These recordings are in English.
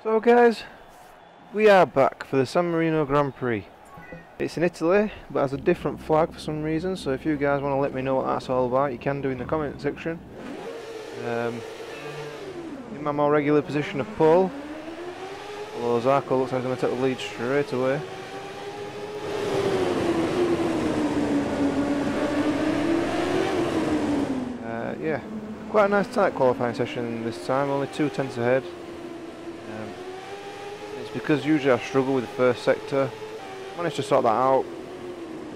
So guys, we are back for the San Marino Grand Prix. It's in Italy, but has a different flag for some reason, so if you guys want to let me know what that's all about, you can do in the comment section. In my more regular position of pole, although Zarco looks like he's going to take the lead straight away. Yeah, quite a nice tight qualifying session this time, only 2/10 ahead. It's because usually I struggle with the first sector. Managed to sort that out,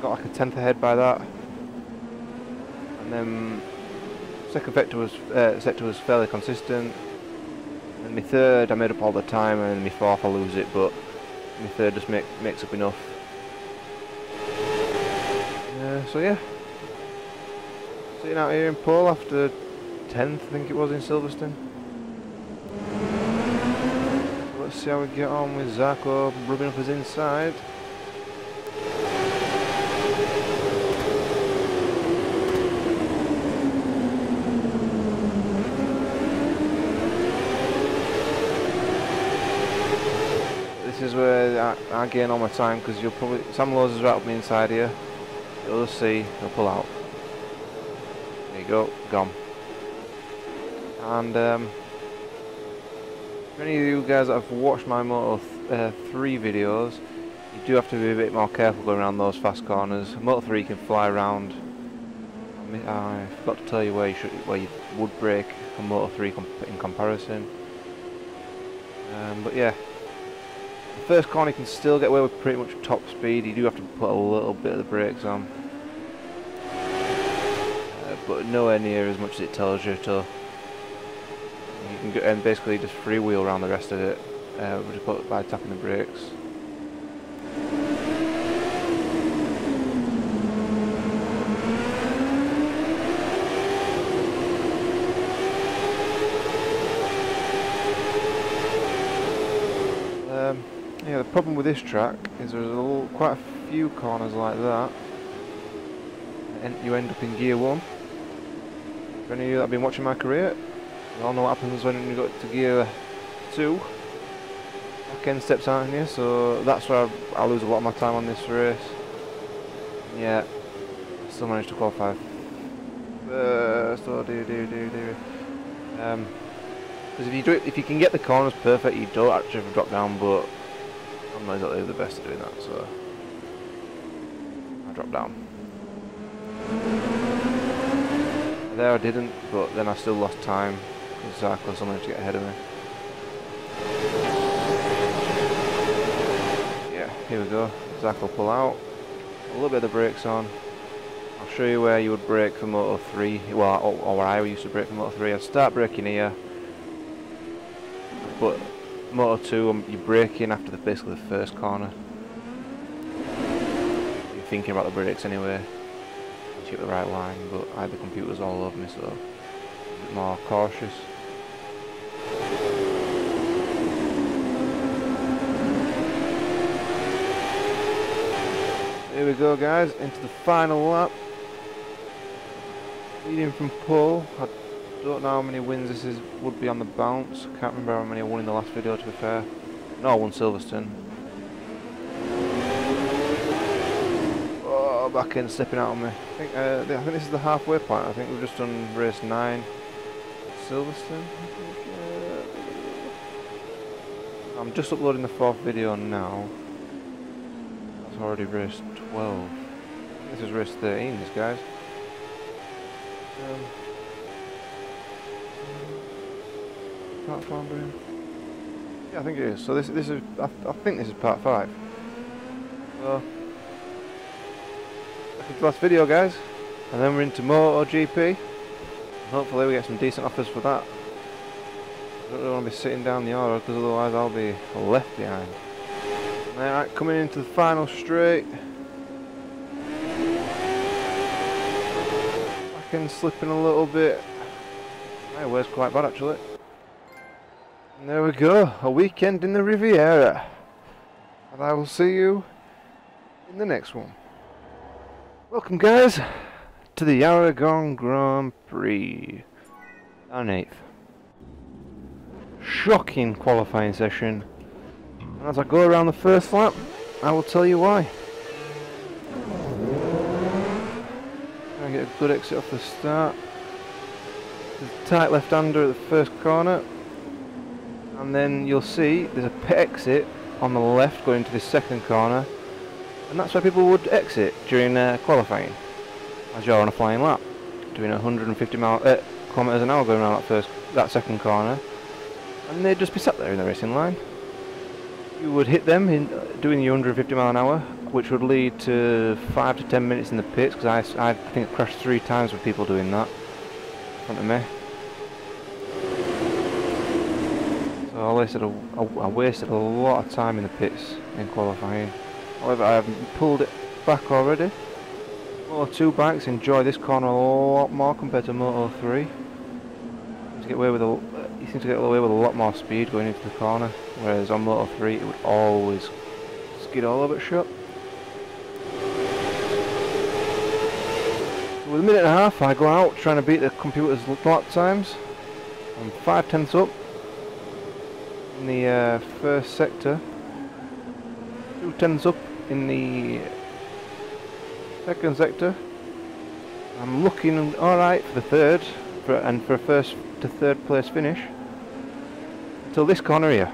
got like a 10th ahead by that, and then second sector was fairly consistent, and my third I made up all the time, and my fourth I lose it, but my third just makes up enough. So yeah, sitting out here in pole after 10th I think it was in Silverstone. Let's see how we get on with Zarco rubbing up his inside. This is where I gain all my time, because you'll probably Sam Lowe's is right up the inside here. You'll just see he'll pull out. There you go, gone. And for any of you guys that have watched my Moto3 videos, you do have to be a bit more careful going around those fast corners. Moto3 can fly around. I forgot to tell you where you would brake on Moto3 in comparison. But yeah, the first corner you can still get away with pretty much top speed. You do have to put a little bit of the brakes on, but nowhere near as much as it tells you to. You can go and basically just freewheel around the rest of it by tapping the brakes. Yeah, the problem with this track is there's quite a few corners like that, and you end up in gear 1. For any of you that have been watching my career, you all know what happens when you go to gear 2. Back end steps aren't here, so that's where I lose a lot of my time on this race. Yeah, I still managed to qualify first. Oh because if you can get the corners perfect, you don't actually have to drop down, but I'm not exactly the best at doing that, so I dropped down. There I didn't, but then I still lost time because Zarco managed to get ahead of me. Yeah, here we go. Zarco pull out. A little bit of the brakes on. I'll show you where you would brake for Moto3. Well, or where I used to brake for Moto3. I'd start braking here, but Moto2 you're braking after basically the first corner. You're thinking about the brakes anyway. You get the right line, but I had the computers all over me, so a bit more cautious. Here we go guys, into the final lap. Leading from pole. I don't know how many wins this would be on the bounce. Can't remember how many I won in the last video, to be fair. No, I won Silverstone. Oh, back end slipping out on me. I think this is the halfway point. I think we've just done race 9. Silverstone. I'm just uploading the 4th video now. That's already race 12. This is race 13, this guys. Part 5, yeah, I think it is. So this is I think this is part 5. So that's the last video, guys, and then we're into MotoGP. Hopefully we get some decent offers for that. I don't really want to be sitting down the order, because otherwise I'll be left behind. Alright, coming into the final straight. Back end slipping a little bit. My weight's quite bad actually. And there we go, a weekend in the Riviera. And I will see you in the next one. Welcome guys to the Aragon Grand Prix. On 8th. shocking qualifying session. And as I go around the first lap, I will tell you why. Try and get a good exit off the start. There's a tight left-hander at the first corner. And then you'll see there's a pit exit on the left going to the second corner. And that's where people would exit during qualifying, as you're on a flying lap, doing 150 kilometers an hour going around that second corner, and they'd just be sat there in the racing line. You would hit them in doing your 150 mile an hour, which would lead to 5 to 10 minutes in the pits, because I think I crashed 3 times with people doing that in front of me. So I wasted a lot of time in the pits in qualifying. However, I have pulled it back already. Moto2 bikes enjoy this corner a lot more compared to Moto3. You seem to get away with a lot more speed going into the corner, whereas on Moto3 it would always skid all over shot. So with a minute and a half, I go out trying to beat the computer's lap times. I'm 5/10 up in the first sector, 2/10 up in the second sector. I'm looking alright for the third, and for a first to third place finish, until this corner here.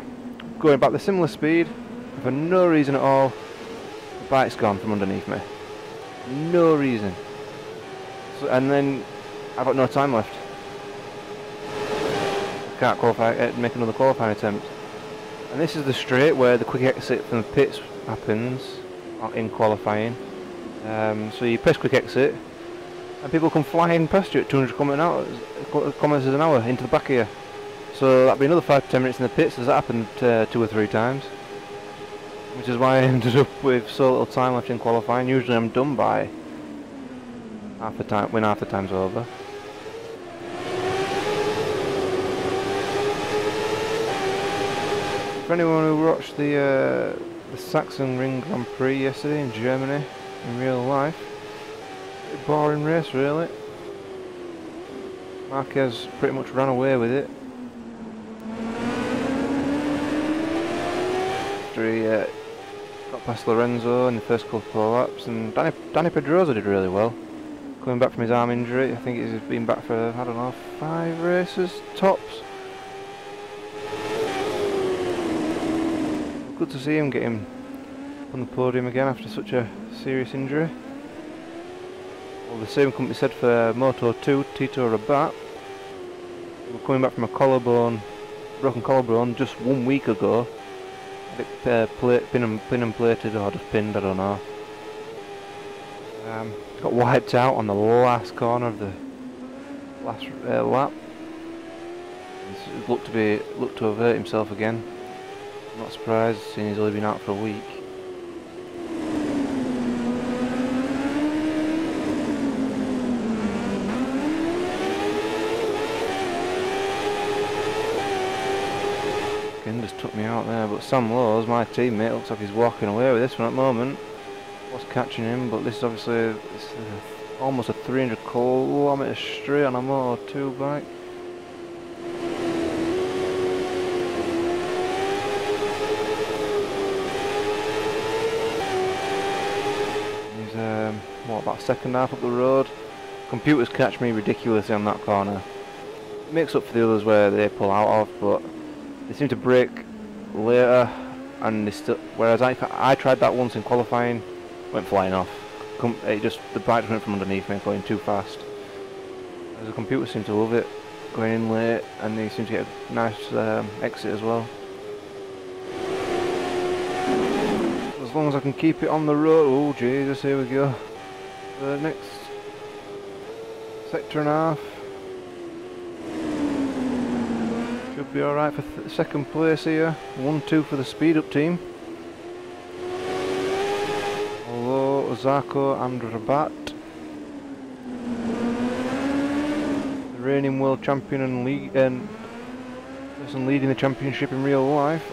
Going back the similar speed, and for no reason at all, the bike's gone from underneath me. No reason. So, and then I've got no time left. I can't qualify, make another qualifying attempt. And this is the straight where the quick exit from the pits happens in qualifying. So you press quick exit and people come flying past you at 200 kilometers an hour into the back of you. So that'd be another 5 to 10 minutes in the pits, as that happened 2 or 3 times. Which is why I ended up with so little time left in qualifying. Usually I'm done by half the time, when half the time's over. For anyone who watched the Saxon Ring Grand Prix yesterday in Germany in real life, a boring race really. Marquez pretty much ran away with it. After he got past Lorenzo in the first couple of laps, and Danny Pedrosa did really well. Coming back from his arm injury, I think he's been back for, I don't know, 5 races tops. Good to see him get him on the podium again after such a serious injury. Well, the same couldn't be said for Moto2, Tito Rabat. We were coming back from a broken collarbone just 1 week ago. Pin and plated, or just pinned, I don't know. Got wiped out on the last corner of the last lap. It looked to have hurt himself again. I'm not surprised, seeing he's only been out for a week. Again, just took me out there, but Sam Lowe's, my teammate, looks like he's walking away with this one at the moment. Was catching him, but this is obviously almost a 300 kilometre straight on a Moto2 bike. What, about a second half up the road. Computers catch me ridiculously on that corner. It makes up for the others where they pull out of, but they seem to brake later, and they still. Whereas I tried that once in qualifying, went flying off. The bike went from underneath me, going too fast. As the computer seemed to love it, going in late, and they seem to get a nice exit as well. As long as I can keep it on the road. Oh Jesus, here we go. The next sector and a half should be alright for second place here. 1-2 for the speed up team. Although Zarco and Rabat, the reigning world champion and person leading the championship in real life,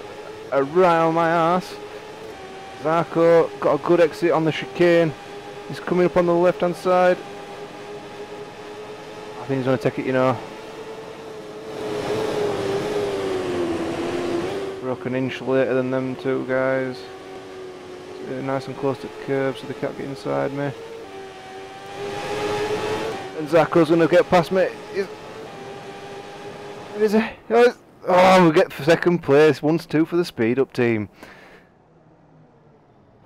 are right on my arse. Zarco got a good exit on the chicane. He's coming up on the left hand side. I think he's going to take it, you know. Broke an inch later than them two guys. Nice and close to the curb so they can't get inside me. And Zacco's going to get past me. Oh, we get second place. 1-2 for the speed up team.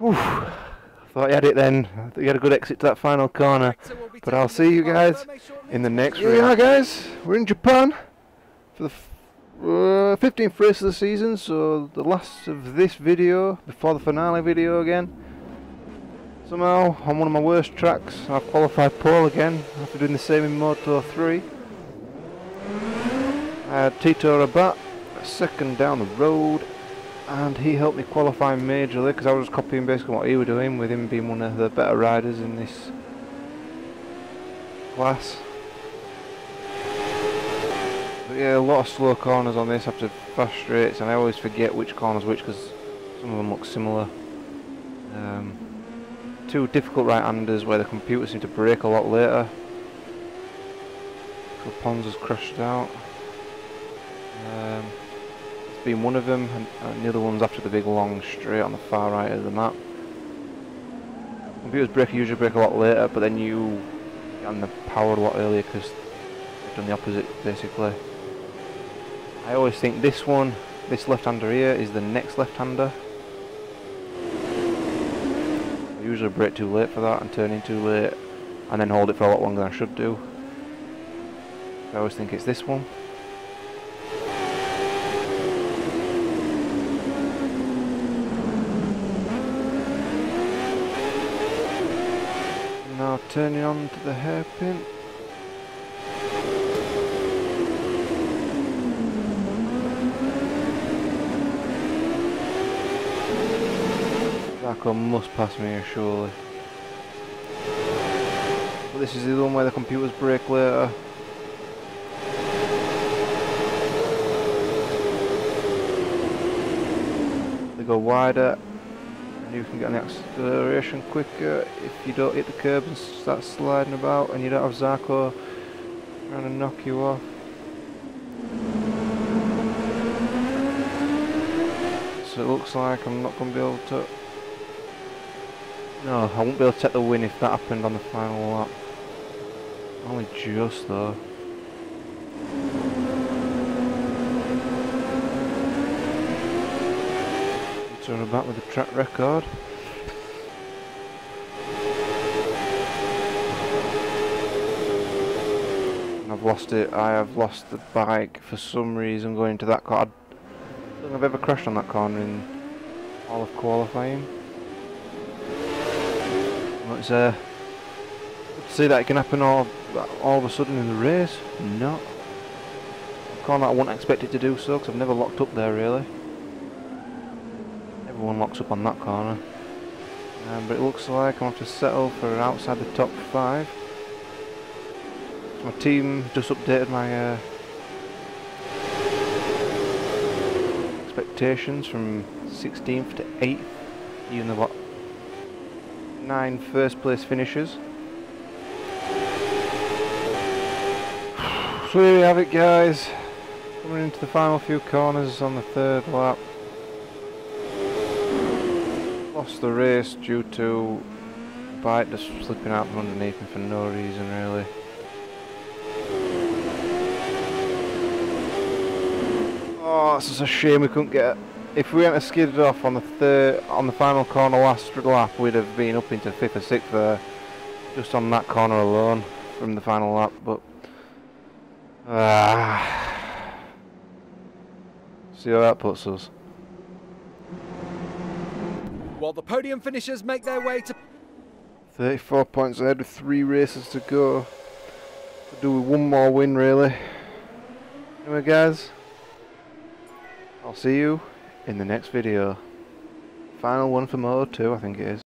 Whew. Thought you had it then. I thought you had a good exit to that final corner. But I'll see you guys in the next race. Yeah, guys, we're in Japan for the 15th race of the season, so the last of this video before the finale video again. Somehow, on one of my worst tracks, I've qualified pole again after doing the same in Moto2. I had Tito Rabat second down the road, and he helped me qualify majorly because I was copying basically what he was doing, with him being one of the better riders in this class. But yeah, a lot of slow corners on this after fast straights, and I always forget which corner's which because some of them look similar. Two difficult right-handers where the computer seemed to brake a lot later. So Pons has crashed out. It's been one of them, and the other one's after the big long straight on the far right of the map. Computers usually brake a lot later, but then you get on the power a lot earlier because they've done the opposite basically. I always think this left-hander here is the next left-hander. I usually brake too late for that and turn in too late and then hold it for a lot longer than I should do. I always think it's this one. Now turning on to the hairpin. Zacco must pass me here surely. But this is the one where the computers brake later. They go wider, and you can get an acceleration quicker if you don't hit the curb and start sliding about, and you don't have Zacco trying to knock you off. So it looks like I'm not going to be able to... No, I won't be able to take the win if that happened on the final lap. Only just though. So we're back with the track record. And I've lost it. I have lost the bike for some reason going into that corner. I don't think I've ever crashed on that corner in all of qualifying. It's good to see that it can happen all of a sudden in the race. No. A corner I wouldn't expect it to do so because I've never locked up there really. Everyone locks up on that corner. But it looks like I'm going to have to settle for outside the top 5. So my team just updated my expectations from 16th to 8th, even though 9 first place finishers. So here we have it guys, coming into the final few corners on the 3rd lap. Lost the race due to the bike just slipping out from underneath me for no reason really. Oh, it's just a shame we couldn't get... If we hadn't skidded off on the final corner last lap, we'd have been up into 5th or 6th there, just on that corner alone from the final lap. But see how that puts us. While the podium finishers make their way to 34 points ahead with 3 races to go. Could do with one more win really. Anyway guys, I'll see you in the next video. Final one for Moto2 I think it is.